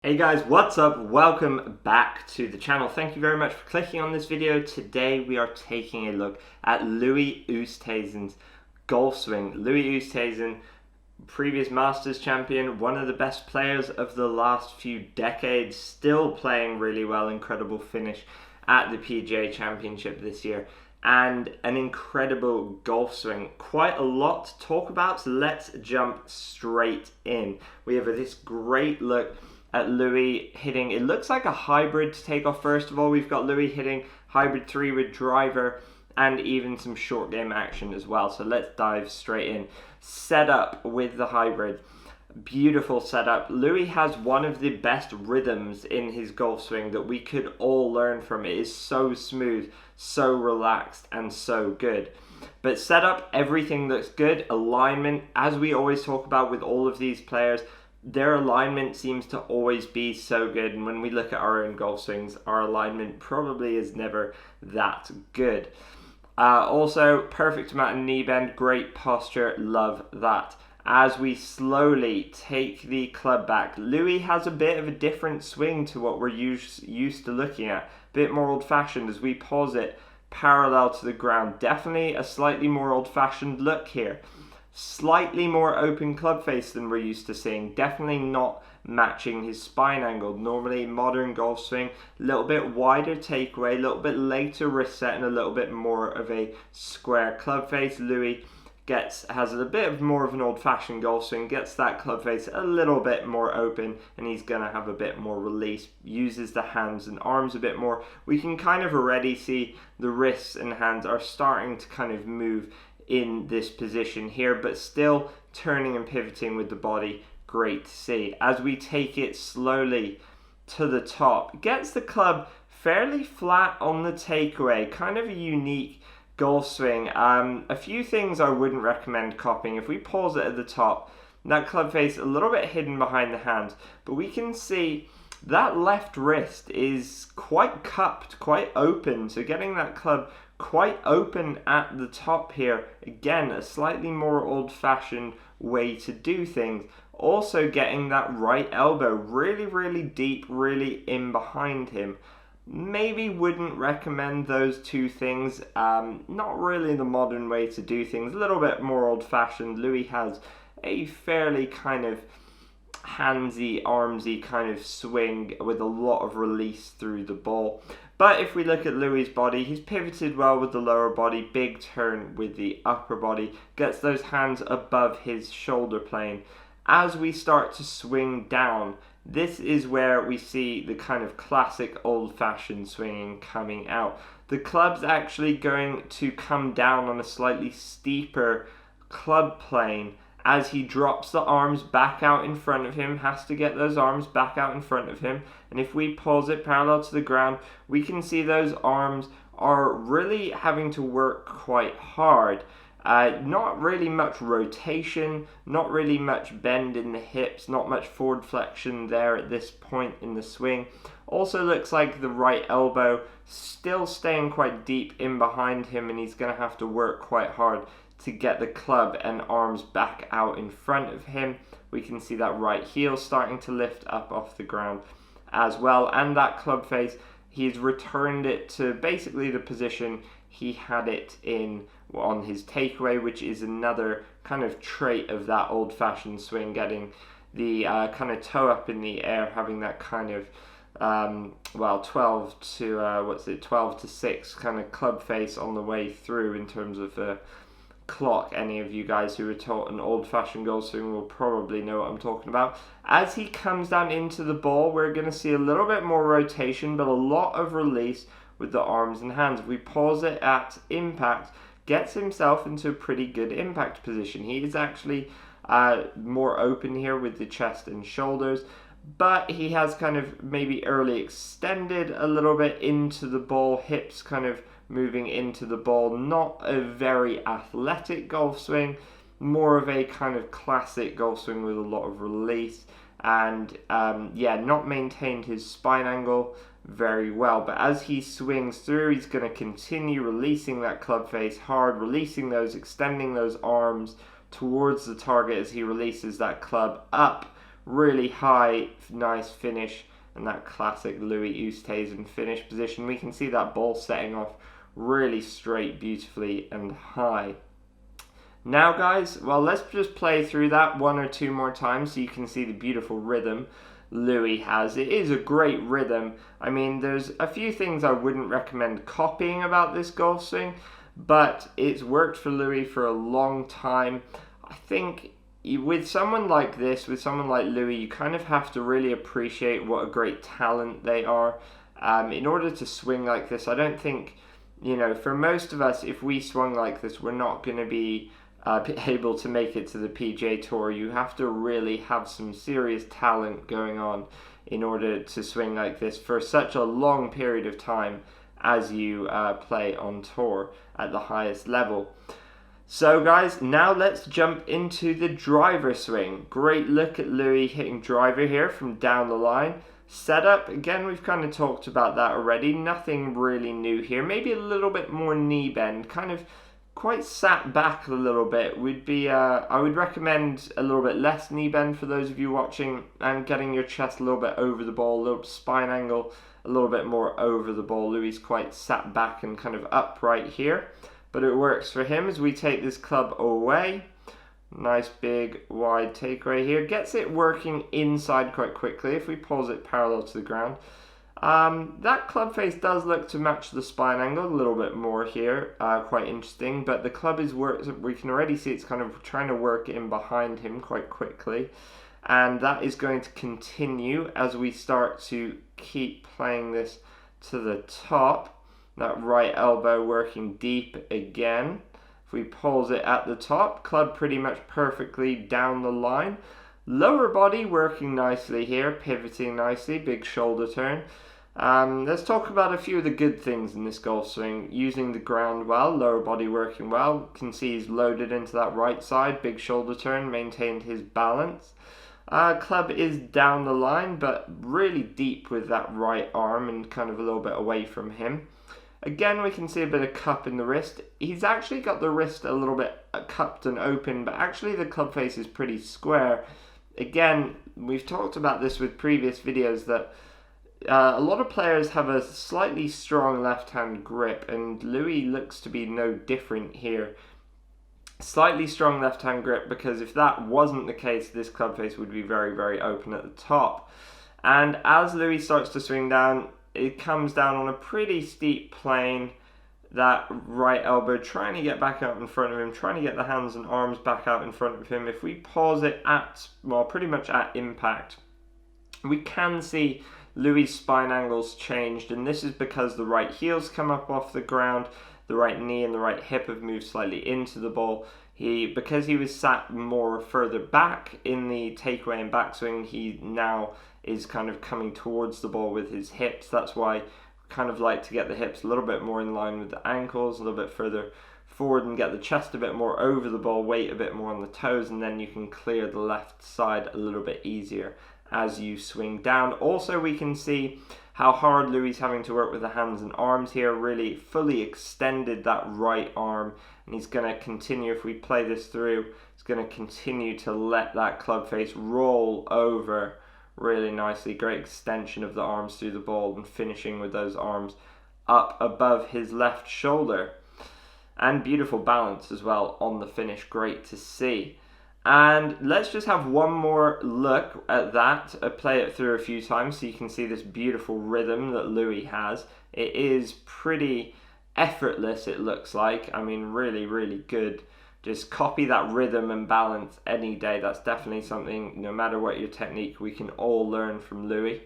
Hey guys, what's up? Welcome back to the channel. Thank you very much for clicking on this video. Today we are taking a look at Louis Oosthuizen's golf swing. Louis Oosthuizen, previous Masters Champion, one of the best players of the last few decades, still playing really well, incredible finish at the PGA Championship this year, and an incredible golf swing. Quite a lot to talk about, so let's jump straight in. We have this great look at Louis hitting, it looks like a hybrid to take off. First of all, we've got Louis hitting hybrid 3 with driver and even some short game action as well. So let's dive straight in. Setup with the hybrid. Beautiful setup. Louis has one of the best rhythms in his golf swing that we could all learn from. It is so smooth, so relaxed, and so good. But setup, everything looks good. Alignment, as we always talk about with all of these players, their alignment seems to always be so good, and when we look at our own golf swings, our alignment probably is never that good. Also, perfect amount of knee bend, great posture, love that. As we slowly take the club back, Louis has a bit of a different swing to what we're used to looking at, a bit more old-fashioned as we pause it parallel to the ground. Definitely a slightly more old-fashioned look here. Slightly more open club face than we're used to seeing. Definitely not matching his spine angle. Normally modern golf swing, a little bit wider takeaway, a little bit later wrist set, and a little bit more of a square club face. Louis has a bit of more of an old-fashioned golf swing, gets that club face a little bit more open, and he's going to have a bit more release, uses the hands and arms a bit more. We can kind of already see the wrists and hands are starting to kind of move in this position here, but still turning and pivoting with the body. Great to see. As we take it slowly to the top, gets the club fairly flat on the takeaway. Kind of a unique golf swing. A few things I wouldn't recommend copying. If we pause it at the top, that club face a little bit hidden behind the hands, but we can see that left wrist is quite cupped, quite open, so getting that club quite open at the top here. Again, a slightly more old-fashioned way to do things. Also getting that right elbow really deep, really in behind him. Maybe wouldn't recommend those two things. Not really the modern way to do things. A little bit more old-fashioned. Louis has a fairly kind of handsy, armsy kind of swing with a lot of release through the ball. But if we look at Louis' body, he's pivoted well with the lower body, big turn with the upper body, gets those hands above his shoulder plane. As we start to swing down, this is where we see the kind of classic old-fashioned swinging coming out. The club's actually going to come down on a slightly steeper club plane as he drops the arms back out in front of him, has to get those arms back out in front of him. And if we pause it parallel to the ground, we can see those arms are really having to work quite hard. Not really much rotation, not really much bend in the hips, not much forward flexion there at this point in the swing. Also looks like the right elbow still staying quite deep in behind him, and he's going to have to work quite hard to get the club and arms back out in front of him. We can see that right heel starting to lift up off the ground as well, and that club face, he's returned it to basically the position he had it in on his takeaway, which is another kind of trait of that old-fashioned swing, getting the kind of toe up in the air, having that kind of 12 to 6 kind of club face on the way through in terms of clock. Any of you guys who were taught an old-fashioned golf swing will probably know what I'm talking about. As he comes down into the ball, we're going to see a little bit more rotation, but a lot of release with the arms and hands. If we pause it at impact, gets himself into a pretty good impact position. He is actually more open here with the chest and shoulders, but he has kind of maybe early extended a little bit into the ball, hips kind of moving into the ball. Not a very athletic golf swing, more of a kind of classic golf swing with a lot of release, and not maintained his spine angle very well. But as he swings through, he's going to continue releasing that club face hard, releasing those, extending those arms towards the target as he releases that club up really high, nice finish, and that classic Louis Oosthuizen finish position. We can see that ball setting off really straight, beautifully, and high. Now guys, well, let's just play through that one or two more times so you can see the beautiful rhythm Louis has. It is a great rhythm. I mean, there's a few things I wouldn't recommend copying about this golf swing, but it's worked for Louis for a long time. I think with someone like this, with someone like Louis, you kind of have to really appreciate what a great talent they are. In order to swing like this, I don't think, you know, for most of us, if we swung like this, we're not going to be able to make it to the PGA Tour. You have to really have some serious talent going on in order to swing like this for such a long period of time as you play on tour at the highest level. So guys, now let's jump into the driver swing. Great look at Louis hitting driver here from down the line. Setup, again, we've kind of talked about that already. Nothing really new here. Maybe a little bit more knee bend, kind of quite sat back a little bit. I would recommend a little bit less knee bend for those of you watching, and getting your chest a little bit over the ball, a little spine angle a little bit more over the ball. Louis quite sat back and kind of upright here, but it works for him as we take this club away. Nice big wide take right here. Gets it working inside quite quickly if we pause it parallel to the ground. That club face does look to match the spine angle a little bit more here, quite interesting, but the club is we can already see it's kind of trying to work in behind him quite quickly, and that is going to continue as we start to keep playing this to the top. That right elbow working deep again. If we pause it at the top, club pretty much perfectly down the line. Lower body working nicely here, pivoting nicely, big shoulder turn. Let's talk about a few of the good things in this golf swing. Using the ground well, lower body working well. You can see he's loaded into that right side, big shoulder turn, maintained his balance. Club is down the line, but really deep with that right arm and kind of a little bit away from him. Again, we can see a bit of cup in the wrist. He's actually got the wrist a little bit cupped and open, but actually the club face is pretty square. Again, we've talked about this with previous videos that a lot of players have a slightly strong left-hand grip, and Louis looks to be no different here. Slightly strong left-hand grip, because if that wasn't the case, this club face would be very, very open at the top. And as Louis starts to swing down, it comes down on a pretty steep plane. That right elbow trying to get back out in front of him, trying to get the hands and arms back out in front of him. If we pause it at, well, pretty much at impact, we can see Louis' spine angles changed, and this is because the right heel's come up off the ground, the right knee and the right hip have moved slightly into the ball. Because he was sat more further back in the takeaway and backswing, he now is kind of coming towards the ball with his hips. That's why kind of like to get the hips a little bit more in line with the ankles, a little bit further forward, and get the chest a bit more over the ball, weight a bit more on the toes, and then you can clear the left side a little bit easier as you swing down. Also, we can see how hard Louis is having to work with the hands and arms here, really fully extended that right arm, and he's going to continue, if we play this through, he's going to continue to let that club face roll over really nicely. Great extension of the arms through the ball and finishing with those arms up above his left shoulder. And beautiful balance as well on the finish, great to see. And let's just have one more look at that, play it through a few times so you can see this beautiful rhythm that Louis has. It is pretty effortless, it looks like. I mean, really, really good. Just copy that rhythm and balance any day. That's definitely something, no matter what your technique, we can all learn from Louis.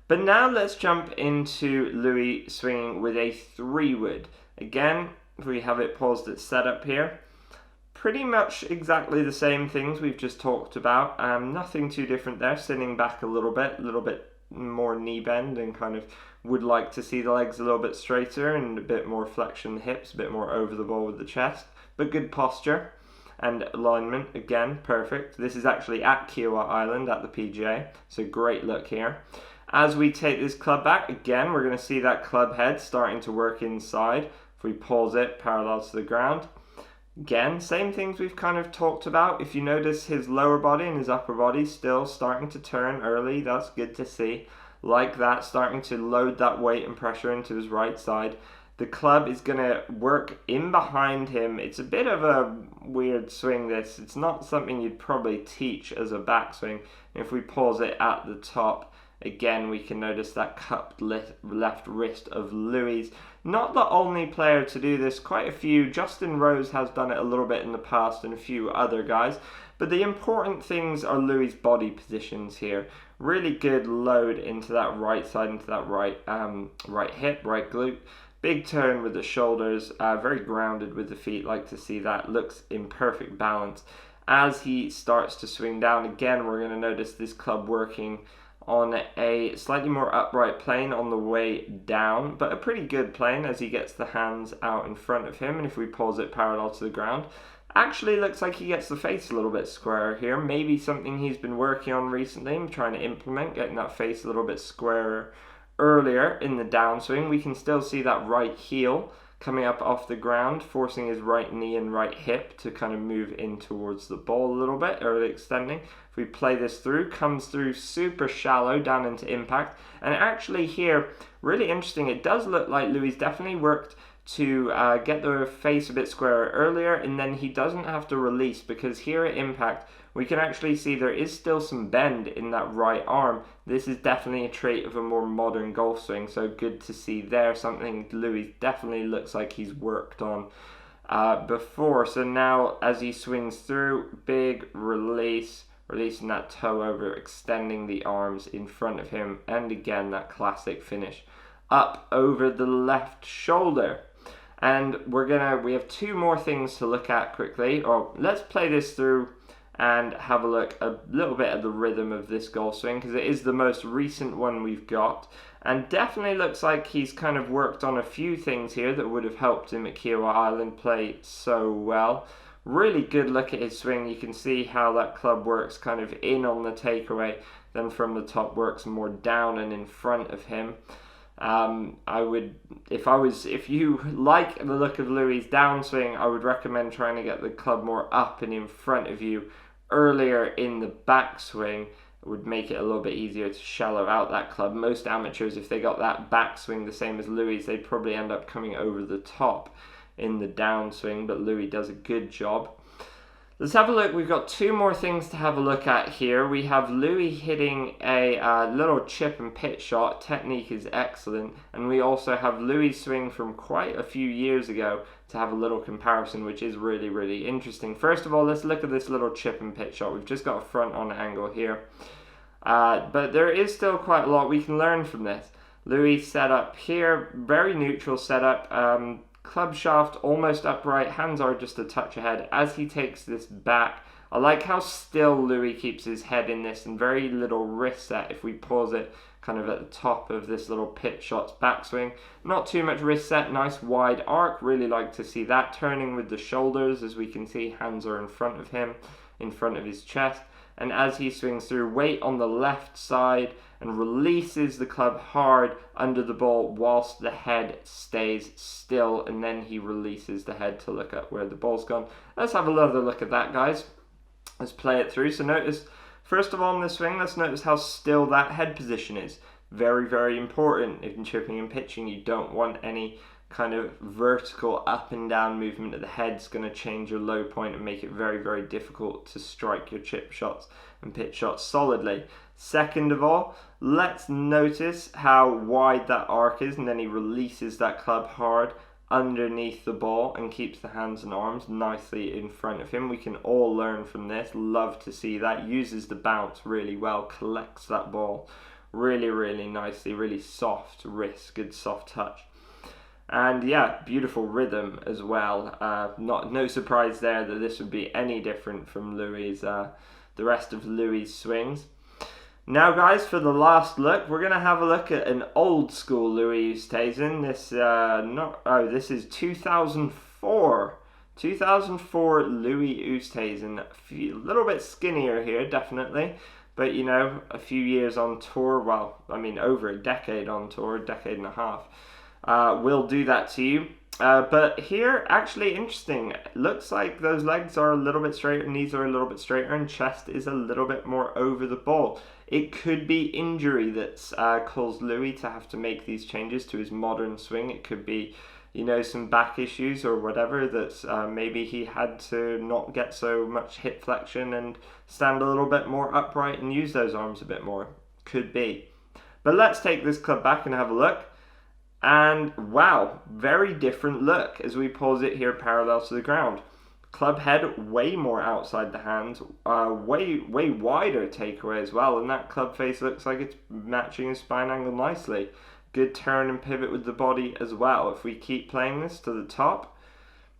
But now let's jump into Louis swinging with a 3-wood. Again, if we have it paused at setup here, pretty much exactly the same things we've just talked about. Nothing too different there, sitting back a little bit more knee bend, and kind of would like to see the legs a little bit straighter and a bit more flexion in the hips, a bit more over the ball with the chest. But good posture and alignment, again, perfect. This is actually at Kiowa Island at the PGA, so great look here. As we take this club back, again, we're going to see that club head starting to work inside. If we pause it parallel to the ground, Again, same things we've kind of talked about. If you notice his lower body and his upper body still starting to turn early, that's good to see. Like that, starting to load that weight and pressure into his right side. The club is going to work in behind him. It's a bit of a weird swing, this. It's not something you'd probably teach as a backswing. If we pause it at the top, again, we can notice that cupped left wrist of Louis. Not the only player to do this. Quite a few. Justin Rose has done it a little bit in the past, and a few other guys. But the important things are Louis' body positions here. Really good load into that right side, into that right hip, right glute. Big turn with the shoulders, very grounded with the feet. Like to see that. Looks in perfect balance. As he starts to swing down, again, we're going to notice this club working on a slightly more upright plane on the way down, but a pretty good plane as he gets the hands out in front of him. And if we pause it parallel to the ground, actually looks like he gets the face a little bit squarer here. Maybe something he's been working on recently and trying to implement, getting that face a little bit squarer. Earlier in the downswing, we can still see that right heel coming up off the ground, forcing his right knee and right hip to kind of move in towards the ball a little bit, early extending. If we play this through, comes through super shallow down into impact. And actually here, really interesting, it does look like Louis definitely worked to get the face a bit squarer earlier, and then he doesn't have to release, because here at impact, we can actually see there is still some bend in that right arm. This is definitely a trait of a more modern golf swing, so good to see there. Something Louis definitely looks like he's worked on before. So now as he swings through, big release, releasing that toe over, extending the arms in front of him, and again that classic finish up over the left shoulder. And we have two more things to look at quickly. Or let's play this through and have a look a little bit at the rhythm of this golf swing, because it is the most recent one we've got, and definitely looks like he's kind of worked on a few things here that would have helped him at Kiowa Island play so well. Really good look at his swing. You can see how that club works kind of in on the takeaway, then from the top works more down and in front of him. If you like the look of Louis' downswing, I would recommend trying to get the club more up and in front of you earlier in the backswing. It would make it a little bit easier to shallow out that club. Most amateurs, if they got that backswing the same as Louis, they'd probably end up coming over the top in the downswing, but Louis does a good job. Let's have a look. We've got two more things to have a look at here. We have Louis hitting a little chip and pitch shot. Technique is excellent. And we also have Louis' swing from quite a few years ago to have a little comparison, which is really, really interesting. First of all, let's look at this little chip and pitch shot. We've just got a front on angle here. But there is still quite a lot we can learn from this. Louis setup here, very neutral setup. Club shaft almost upright, hands are just a touch ahead. As he takes this back, I like how still Louis keeps his head in this, and very little wrist set if we pause it kind of at the top of this little pitch shot's backswing. Not too much wrist set, nice wide arc, really like to see that. Turning with the shoulders, as we can see, hands are in front of him, in front of his chest. And as he swings through, weight on the left side, and releases the club hard under the ball whilst the head stays still, and then he releases the head to look at where the ball's gone. Let's have another look at that, guys. Let's play it through. So notice, first of all, in the swing, let's notice how still that head position is. Very, very important. In chipping and pitching, you don't want any kind of vertical up and down movement of the head. It's going to change your low point and make it very, very difficult to strike your chip shots and pitch shots solidly. Second of all, let's notice how wide that arc is, and then he releases that club hard underneath the ball and keeps the hands and arms nicely in front of him. We can all learn from this. Love to see that. Uses the bounce really well, collects that ball really, really nicely, really soft wrist, good soft touch. And yeah, beautiful rhythm as well. No surprise there that this would be any different from Louis', the rest of Louis' swings. Now, guys, for the last look, we're going to have a look at an old school Louis Oosthuizen. This is 2004. 2004 Louis Oosthuizen. A little bit skinnier here, definitely. But, you know, a few years on tour. Well, I mean, over a decade on tour, a decade and a half. Will do that to you. But here, actually interesting, looks like those legs are a little bit straighter, knees are a little bit straighter, and chest is a little bit more over the ball. It could be injury that's caused Louis to have to make these changes to his modern swing. It could be, you know, some back issues or whatever, that's maybe he had to not get so much hip flexion and stand a little bit more upright and use those arms a bit more. Could be. But let's take this club back and have a look. And wow, very different look as we pause it here parallel to the ground. Club head way more outside the hands, way wider takeaway as well, and that club face looks like it's matching his spine angle nicely. Good turn and pivot with the body as well. If we keep playing this to the top,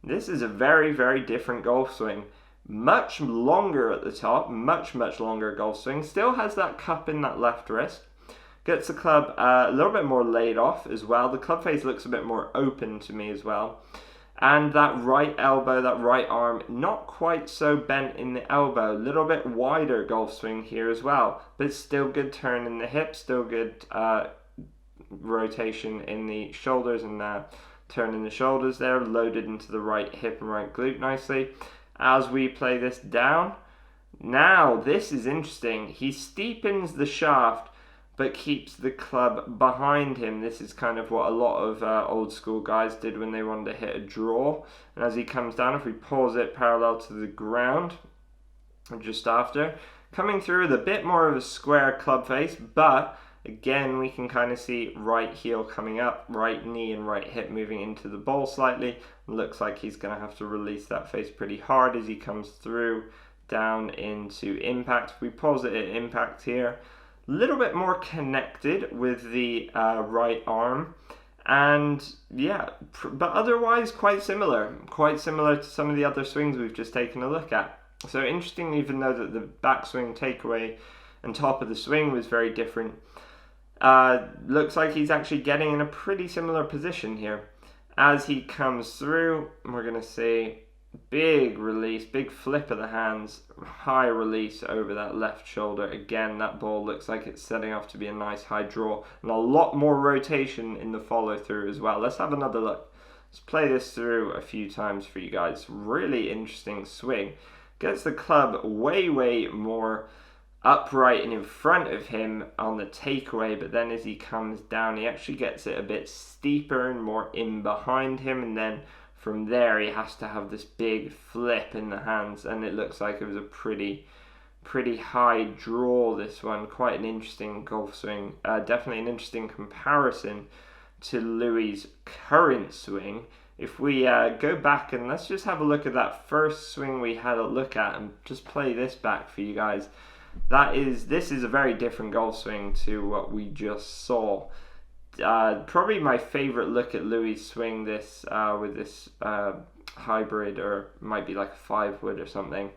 this is a very different golf swing. Much longer at the top, much longer golf swing. Still has that cup in that left wrist. Gets the club a little bit more laid off as well. The club face looks a bit more open to me as well. And that right elbow, that right arm, not quite so bent in the elbow. A little bit wider golf swing here as well. But still good turn in the hips, still good rotation in the shoulders and turn in the shoulders there. Loaded into the right hip and right glute nicely. As we play this down, now this is interesting. He steepens the shaft but keeps the club behind him. This is kind of what a lot of old school guys did when they wanted to hit a draw. And as he comes down, if we pause it parallel to the ground, just after, coming through with a bit more of a square club face, but again, we can kind of see right heel coming up, right knee and right hip moving into the ball slightly. Looks like he's going to have to release that face pretty hard as he comes through down into impact. We pause it at impact here. A little bit more connected with the right arm, and yeah, but otherwise quite similar to some of the other swings we've just taken a look at. So interesting, even though that the backswing takeaway and top of the swing was very different, looks like he's actually getting in a pretty similar position here. As he comes through, we're going to see big release, big flip of the hands, high release over that left shoulder. Again, that ball looks like it's setting off to be a nice high draw, and a lot more rotation in the follow through as well. Let's have another look. Let's play this through a few times for you guys. Really interesting swing. Gets the club way more upright and in front of him on the takeaway, but then as he comes down, he actually gets it a bit steeper and more in behind him, and then from there he has to have this big flip in the hands, and it looks like it was a pretty high draw, this one. Quite an interesting golf swing. Definitely an interesting comparison to Louis' current swing. If we go back and let's just have a look at that first swing we had a look at and just play this back for you guys. This is a very different golf swing to what we just saw. Probably my favorite look at Louis' swing this with this hybrid, or might be like a 5-wood or something.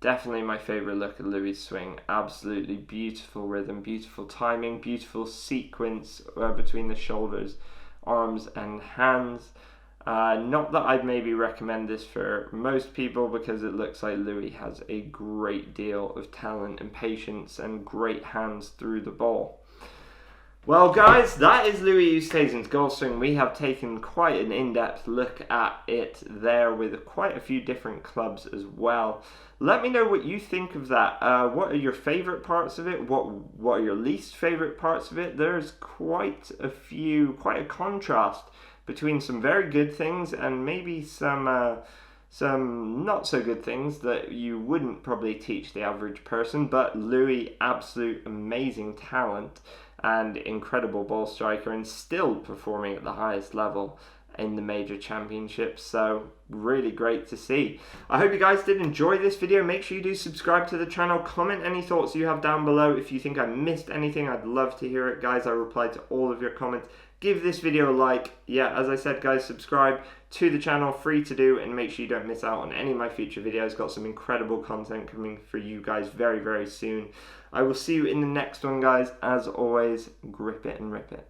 Definitely my favorite look at Louis' swing. Absolutely beautiful rhythm, beautiful timing, beautiful sequence between the shoulders, arms and hands. Not that I'd maybe recommend this for most people, because it looks like Louis has a great deal of talent and patience and great hands through the ball. Well guys, that is Louis Oosthuizen's golf swing. We have taken quite an in-depth look at it there with quite a few different clubs as well. Let me know what you think of that. What are your favourite parts of it? What are your least favourite parts of it? There's quite a contrast between some very good things and maybe some not so good things that you wouldn't probably teach the average person. But Louis, absolute amazing talent and incredible ball striker, and still performing at the highest level in the major championships. So really great to see. I hope you guys did enjoy this video. Make sure you do subscribe to the channel. Comment any thoughts you have down below. If you think I missed anything, I'd love to hear it, guys. I reply to all of your comments. Give this video a like. Yeah, as I said, guys, subscribe to the channel, free to do, and make sure you don't miss out on any of my future videos. Got some incredible content coming for you guys very soon. I will see you in the next one, guys. As always, grip it and rip it.